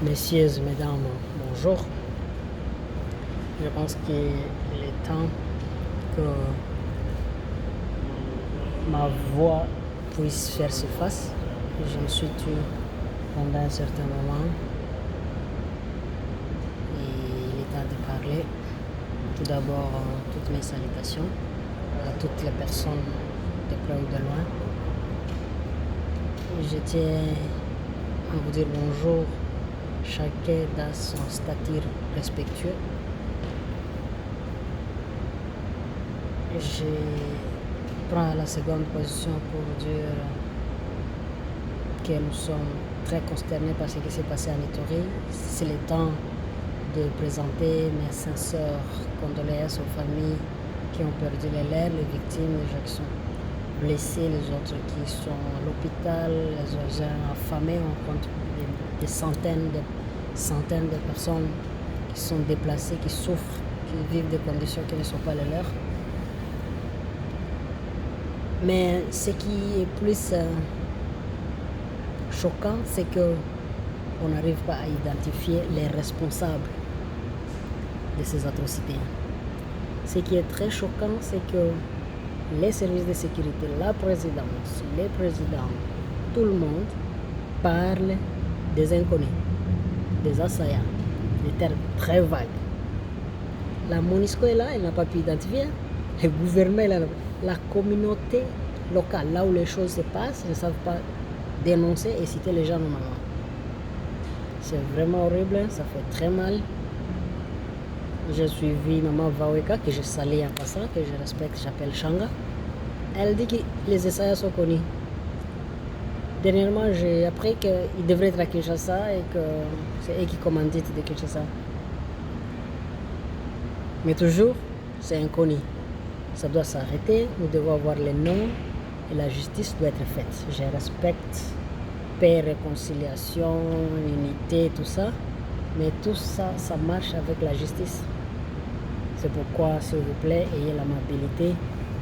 Messieurs, mesdames, bonjour. Je pense qu'il est temps que ma voix puisse faire surface. Je me suis tué pendant un certain moment et il est temps de parler. Tout d'abord, toutes mes salutations à toutes les personnes de près ou de loin. Je tiens à vous dire bonjour, chacun dans son statut respectueux. Je prends la seconde position pour dire que nous sommes très consternés par ce qui s'est passé en Ituri. C'est le temps de présenter mes sincères condoléances aux familles qui ont perdu les leurs, les victimes, les gens qui sont blessés, les autres qui sont à l'hôpital, les gens affamés. On compte des centaines de personnes qui sont déplacées, qui souffrent, qui vivent des conditions qui ne sont pas les leurs. Mais ce qui est plus choquant, c'est qu'on n'arrive pas à identifier les responsables de ces atrocités. Ce qui est très choquant, c'est que les services de sécurité, la présidence, les présidents, tout le monde parle des inconnus, des assaillants, des termes très vagues. La MONUSCO est là, elle n'a pas pu identifier. Le gouvernement est là. La communauté locale, là où les choses se passent, ne savent pas dénoncer et citer les gens normalement. C'est vraiment horrible, ça fait très mal. J'ai suivi Maman Vaweka, que je salue en passant, que je respecte, j'appelle Shanga. Elle dit que les assaillants sont connus. Dernièrement, j'ai appris qu'ils devraient être à Kinshasa et que c'est eux qui commanditent de Kinshasa. Mais toujours, c'est inconnu. Ça doit s'arrêter, nous devons avoir les noms et la justice doit être faite. Je respecte paix, réconciliation, unité, tout ça, mais tout ça, ça marche avec la justice. C'est pourquoi, s'il vous plaît, ayez l'amabilité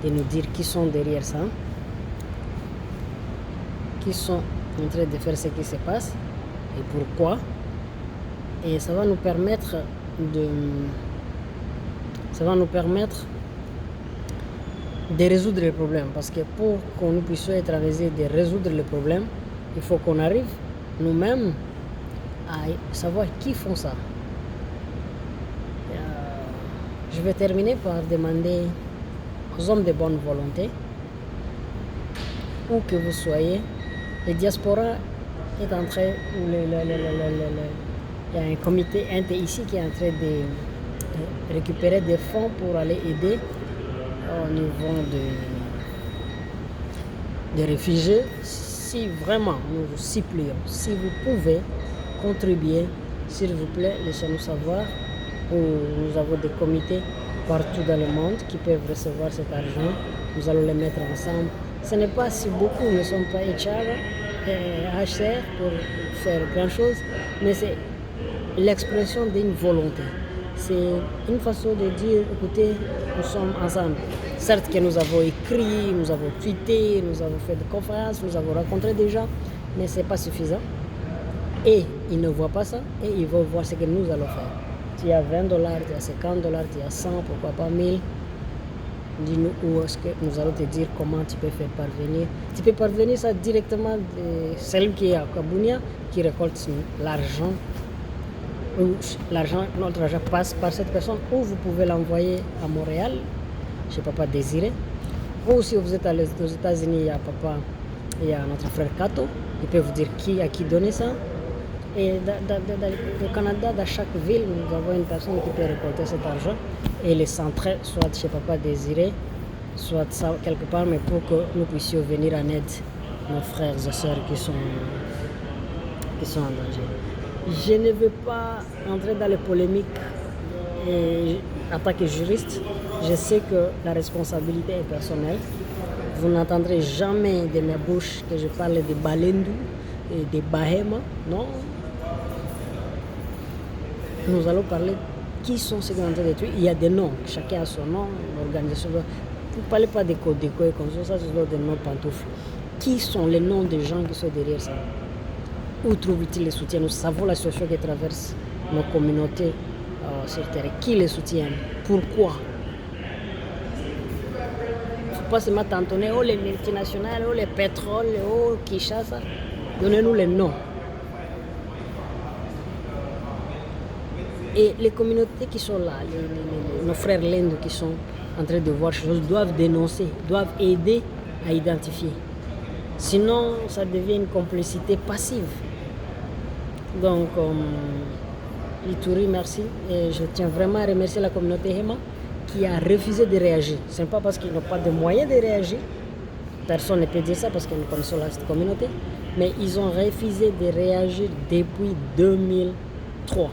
de nous dire qui sont derrière ça, qui sont en train de faire ce qui se passe et pourquoi. Et ça va nous permettre de résoudre les problèmes. Parce que pour que nous puissions être en mesure de résoudre les problèmes, il faut qu'on arrive nous-mêmes à savoir qui font ça. Je vais terminer par demander aux hommes de bonne volonté, où que vous soyez, la diaspora est en train, il y a un comité ici qui est en train de récupérer des fonds pour aller aider au niveau des réfugiés. Si vraiment nous vous supplions, si vous pouvez contribuer, s'il vous plaît, laissez-nous savoir. Nous avons des comités partout dans le monde qui peuvent recevoir cet argent. Nous allons les mettre ensemble. Ce n'est pas si beaucoup, nous ne sommes pas HR et HCR pour faire grand chose, mais c'est l'expression d'une volonté. C'est une façon de dire, écoutez, nous sommes ensemble. Certes que nous avons écrit, nous avons tweeté, nous avons fait des conférences, nous avons rencontré des gens, mais ce n'est pas suffisant. Et ils ne voient pas ça, et ils vont voir ce que nous allons faire. S'il y a $20, il y a $50, il y a 100, pourquoi pas 1000, dis-nous où est-ce que nous allons te dire comment tu peux faire parvenir. Tu peux parvenir ça directement de celui qui est à Kabunia, qui récolte l'argent. Notre argent passe par cette personne, ou vous pouvez l'envoyer à Montréal, chez Papa Désiré, ou si vous êtes aux États-Unis, il y a notre frère Kato, il peut vous dire à qui donner ça. Et au Canada, dans chaque ville, nous avons une personne qui peut récolter cet argent et les centrer soit chez Papa Désiré, soit ça quelque part, mais pour que nous puissions venir en aide nos frères et sœurs qui sont en danger. Je ne veux pas entrer dans les polémiques et en tant que juriste, je sais que la responsabilité est personnelle. Vous n'entendrez jamais de ma bouche que je parle de Balendu et de Bahema, non. Nous allons parler qui sont ceux qui ont été détruits. Il y a des noms, chacun a son nom, l'organisation. Vous ne parlez pas de code et comme ça, c'est des noms pantoufles. Qui sont les noms des gens qui sont derrière ça? Où trouvent-ils le soutien? Nous savons la situation que traversent nos communautés sur terre. Qui les soutient? Pourquoi? Il ne faut pas se mettre en tonner, oh les multinationales, oh les pétroles, oh Kinshasa. Donnez-nous les noms. Et les communautés qui sont là, nos frères l'Inde qui sont en train de voir ces choses, doivent dénoncer, doivent aider à identifier. Sinon, ça devient une complicité passive. Donc, Ituri, merci. Et je tiens vraiment à remercier la communauté Hema qui a refusé de réagir. Ce n'est pas parce qu'ils n'ont pas de moyens de réagir. Personne ne peut dire ça parce que nous connaissons cette communauté. Mais ils ont refusé de réagir depuis 2003.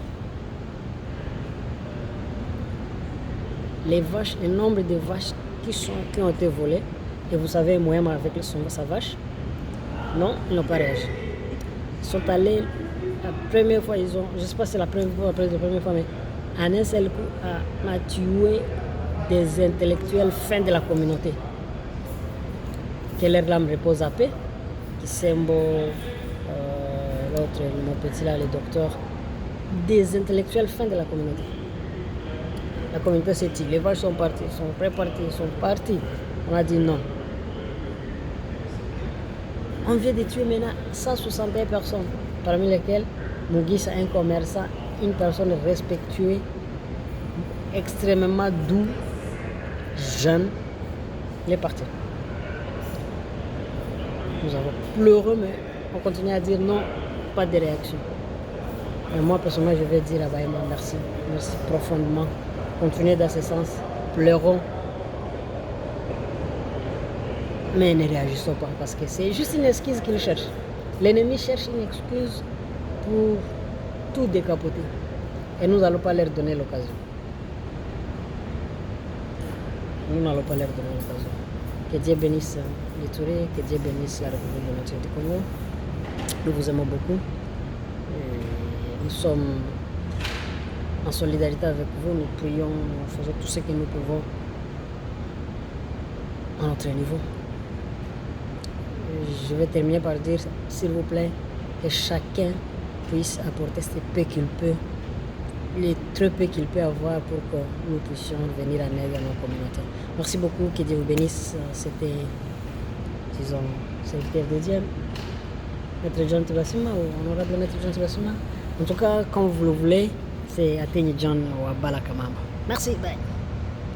Les vaches, le nombre de vaches qui ont été volées, et vous savez, moi avec sa vache, non, ils n'ont pas réagi. Ils sont allés, la première fois, je ne sais pas si c'est la première fois, après la première fois, mais en un seul coup, on a tué des intellectuels fins de la communauté. Que leur âme repose à paix, qui Sembo, l'autre, mon petit là, le docteur, des intellectuels fins de la communauté. La communauté s'est dit, les vaches sont parties, sont préparties, sont partis. On a dit non. On vient de tuer maintenant 161 personnes, parmi lesquelles Mugisa, un commerçant, une personne respectueuse, extrêmement doux, jeune, il est parti. Nous avons pleuré, mais on continue à dire non, pas de réaction. Et moi, personnellement, je vais dire à Baïma merci, merci profondément. Continuez dans ce sens, pleurons, mais ne réagissons pas parce que c'est juste une excuse qu'il cherche. L'ennemi cherche une excuse pour tout décapoter et nous n'allons pas leur donner l'occasion. Nous n'allons pas leur donner l'occasion. Que Dieu bénisse l'Ituri, que Dieu bénisse la République démocratique du Congo. Nous vous aimons beaucoup. Et nous sommes en solidarité avec vous, nous prions, nous faisons tout ce que nous pouvons à notre niveau. Je vais terminer par dire, s'il vous plaît, que chacun puisse apporter ce peu qu'il peut, les très peu qu'il peut avoir pour que nous puissions venir en aide à nos communautés. Merci beaucoup, que Dieu vous bénisse. C'était, disons, serviteur de Dieu, Maître John Tibasuma ou honorable Maître John Tibasuma. En tout cas, quand vous le voulez, c'est Athénie John ou Abala Kamamba. Merci, bye.